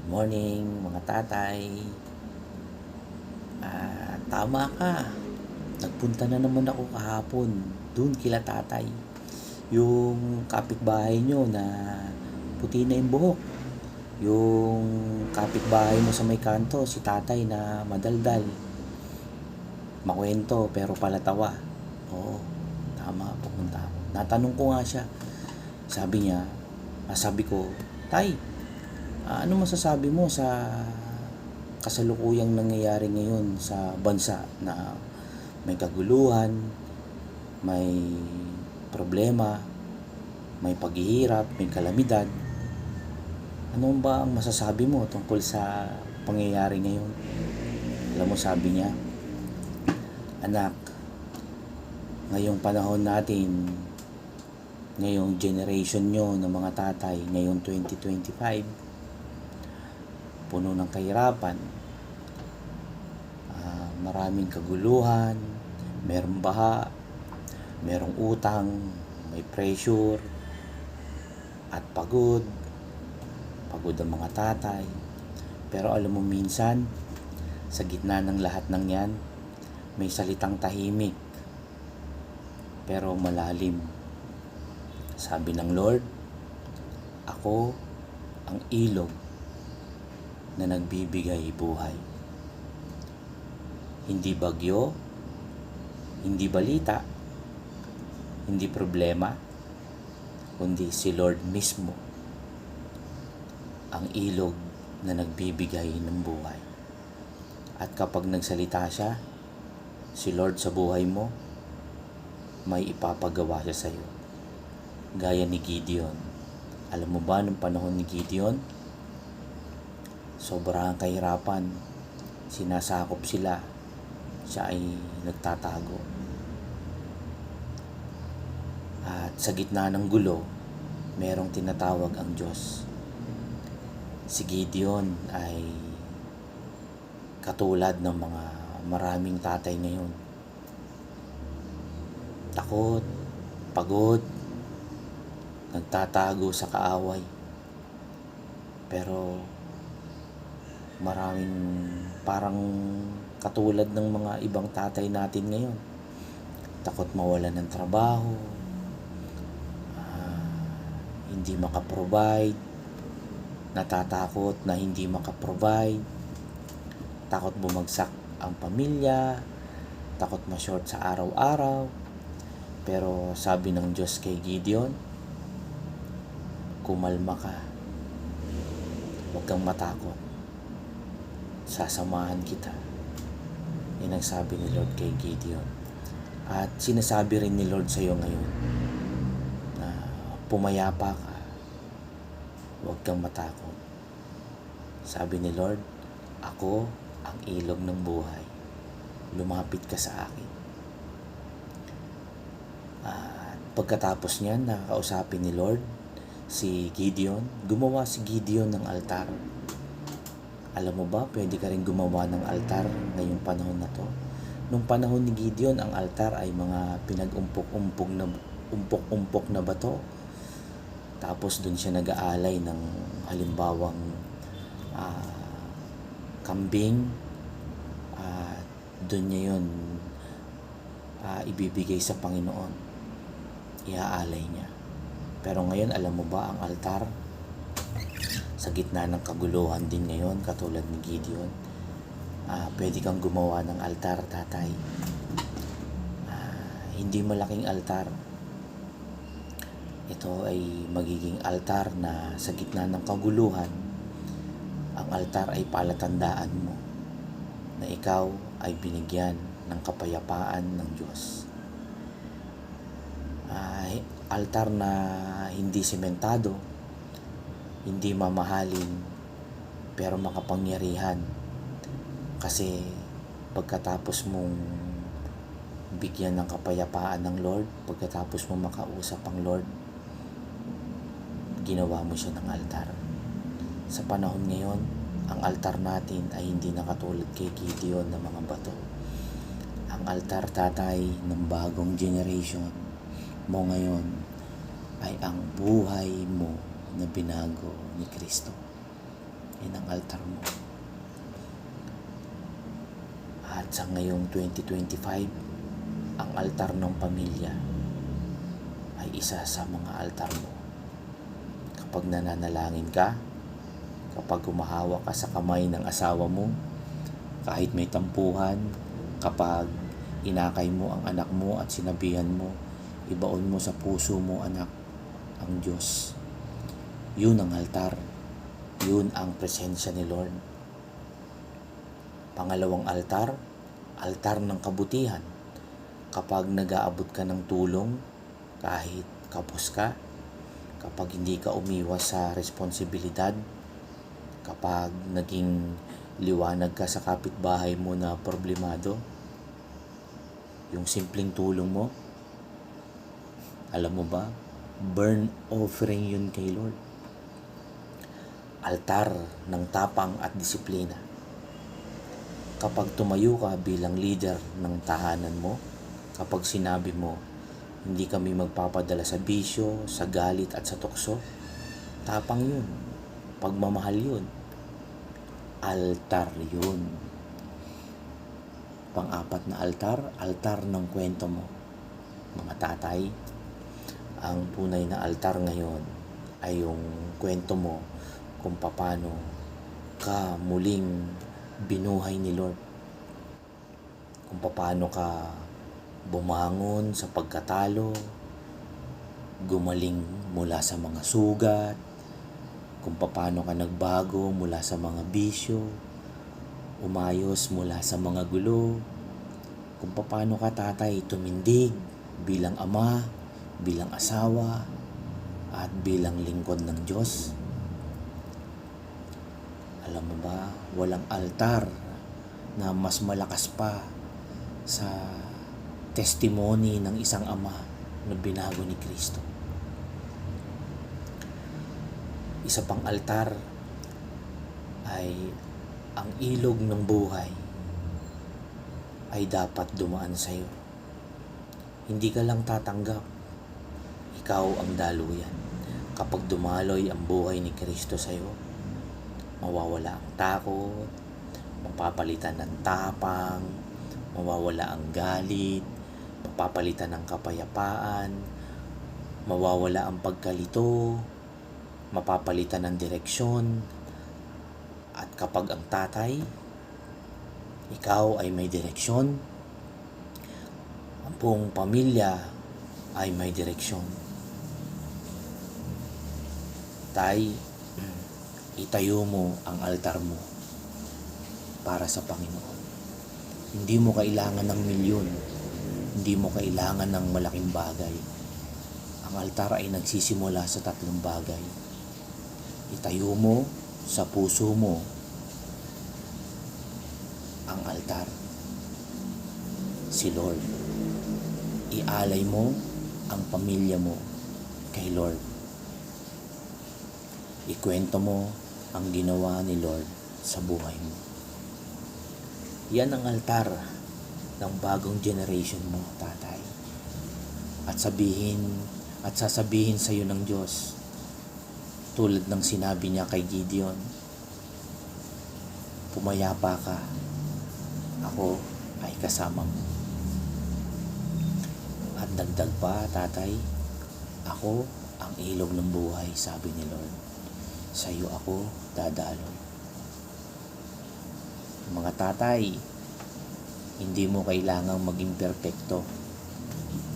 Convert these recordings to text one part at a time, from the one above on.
Morning, mga tatay. Tama ka. Nagpunta na naman ako kahapon dun kila tatay. Yung kapitbahay nyo na puti na yung buhok. Yung kapitbahay mo sa may kanto, si tatay na madaldal. Makwento pero palatawa. Oo, tama, pupunta ako. Natanong ko nga siya. Sabi ko, Tay, ano masasabi mo sa kasalukuyang nangyayari ngayon sa bansa na may kaguluhan, may problema, may paghihirap, may kalamidad? Ano ba ang masasabi mo tungkol sa pangyayari ngayon? Alam mo, sabi niya, anak, ngayong panahon natin, ngayong generation nyo ng mga tatay, ngayong 2025, puno ng kahirapan, maraming kaguluhan, merong baha, merong utang, may pressure, at pagod ang mga tatay. Pero alam mo, minsan, sa gitna ng lahat ng yan, may salitang tahimik, pero malalim. Sabi ng Lord, ako ang ilog na nagbibigay buhay. Hindi bagyo, hindi balita, hindi problema, kundi si Lord mismo ang ilog na nagbibigay ng buhay. At kapag nagsalita siya, si Lord sa buhay mo, may ipapagawa siya sa iyo. Gaya ni Gideon. Alam mo ba, nung panahon ni Gideon, sobrang kahirapan, sinasakop sila, siya ay nagtatago. At sa gitna ng gulo, merong tinatawag ang Diyos. Si Gideon ay katulad ng mga maraming tatay ngayon. Takot, pagod, nagtatago sa kaaway. Pero maraming parang katulad ng mga ibang tatay natin ngayon. Takot mawalan ng trabaho, hindi makaprovide, natatakot na hindi makaprovide, takot bumagsak ang pamilya, takot ma-short sa araw-araw. Pero sabi ng Diyos kay Gideon, kumalma ka, huwag kang matakot, sasamahan kita. Yan ang sabi ni Lord kay Gideon. At sinasabi rin ni Lord sa iyo ngayon na pumayapa ka, huwag kang matakot. Sabi ni Lord, ako ang ilog ng buhay. Lumapit ka sa akin. At pagkatapos niyan, nakakausapin ni Lord si Gideon. Gumawa si Gideon ng altar. Alam mo ba, pwede ka rin gumawa ng altar ngayong panahon na to. Nung panahon ni Gideon, ang altar ay mga pinag-umpok-umpok na bato. Tapos doon siya nag-aalay ng halimbawang kambing. Doon niya yun ibibigay sa Panginoon. Iaalay niya. Pero ngayon, alam mo ba, ang altar, sa gitna ng kaguluhan din ngayon, katulad ni Gideon, pwede kang gumawa ng altar, tatay. Hindi malaking altar. Ito ay magiging altar na sa gitna ng kaguluhan, ang altar ay palatandaan mo na ikaw ay binigyan ng kapayapaan ng Diyos. Altar na hindi sementado, hindi mamahalin, pero makapangyarihan. Kasi pagkatapos mong bigyan ng kapayapaan ng Lord, pagkatapos mong makausap ang Lord, ginawa mo siya ng altar. Sa panahon ngayon, ang altar natin ay hindi na katulad kay Gideon na mga bato. Ang altar, tatay, ng bagong generation mo ngayon ay ang buhay mo na binago ni Kristo. Yan ang altar mo. At sa ngayong 2025, ang altar ng pamilya ay isa sa mga altar mo. Kapag nananalangin ka, kapag humahawak ka sa kamay ng asawa mo, kahit may tampuhan, kapag inakay mo ang anak mo at sinabihan mo, ibaon mo sa puso mo, anak, ang Diyos. Yun ang altar. Yun ang presensya ni Lord. Pangalawang altar, altar ng kabutihan. Kapag nag-aabot ka ng tulong, kahit kapos ka, kapag hindi ka umiwas sa responsibilidad, kapag naging liwanag ka sa kapitbahay mo na problemado, yung simpleng tulong mo, alam mo ba, burn offering yun kay Lord. Altar ng tapang at disiplina. Kapag tumayo ka bilang leader ng tahanan mo, kapag sinabi mo, hindi kami magpapadala sa bisyo, sa galit at sa tukso, tapang yun, pagmamahal yun, altar yun. Pang-apat na altar, altar ng kwento mo. Mga tatay, ang tunay na altar ngayon ay yung kwento mo kung paano ka muling binuhay ni Lord. Kung paano ka bumangon sa pagkatalo, gumaling mula sa mga sugat, kung paano ka nagbago mula sa mga bisyo, umayos mula sa mga gulo, kung paano ka tatay tumindig bilang ama, bilang asawa, at bilang lingkod ng Diyos. Alam mo ba, walang altar na mas malakas pa sa testimony ng isang ama na binago ni Kristo. Isa pang altar ay ang ilog ng buhay ay dapat dumaan sa iyo. Hindi ka lang tatanggap, ikaw ang daluyan. Kapag dumaloy ang buhay ni Kristo sa iyo, mawawala ang takot, mapapalitan ng tapang, mawawala ang galit, mapapalitan ng kapayapaan, mawawala ang pagkalito, mapapalitan ng direksyon. At kapag ang tatay, ikaw ay may direksyon, ang buong pamilya ay may direksyon. Tay, itayo mo ang altar mo para sa Panginoon. Hindi mo kailangan ng milyon, hindi mo kailangan ng malaking bagay. Ang altar ay nagsisimula sa 3 bagay. Itayo mo sa puso mo ang altar, si Lord. Ialay mo ang pamilya mo kay Lord. Ikwento mo ang ginawa ni Lord sa buhay mo. Yan ang altar ng bagong generation mo, tatay. At sasabihin sa iyo ng Diyos, tulad ng sinabi niya kay Gideon, pumayapa ka, ako ay kasama mo. At dagdag pa, tatay, ako ang ilog ng buhay, sabi ni Lord. Sa iyo ako dadaloy. Mga tatay, hindi mo kailangang maging perpekto.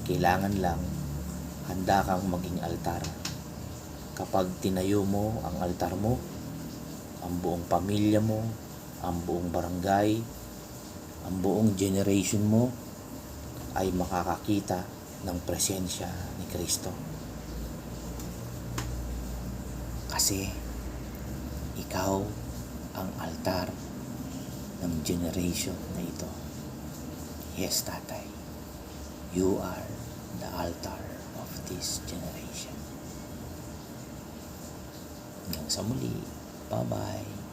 Kailangan lang handa kang maging altar. Kapag tinayo mo ang altar mo, ang buong pamilya mo, ang buong barangay, ang buong generation mo ay makakakita ng presensya ni Kristo. Kasi ikaw ang altar ng generation na ito. Yes, tatay. You are the altar of this generation. Hanggang sa muli. Bye-bye.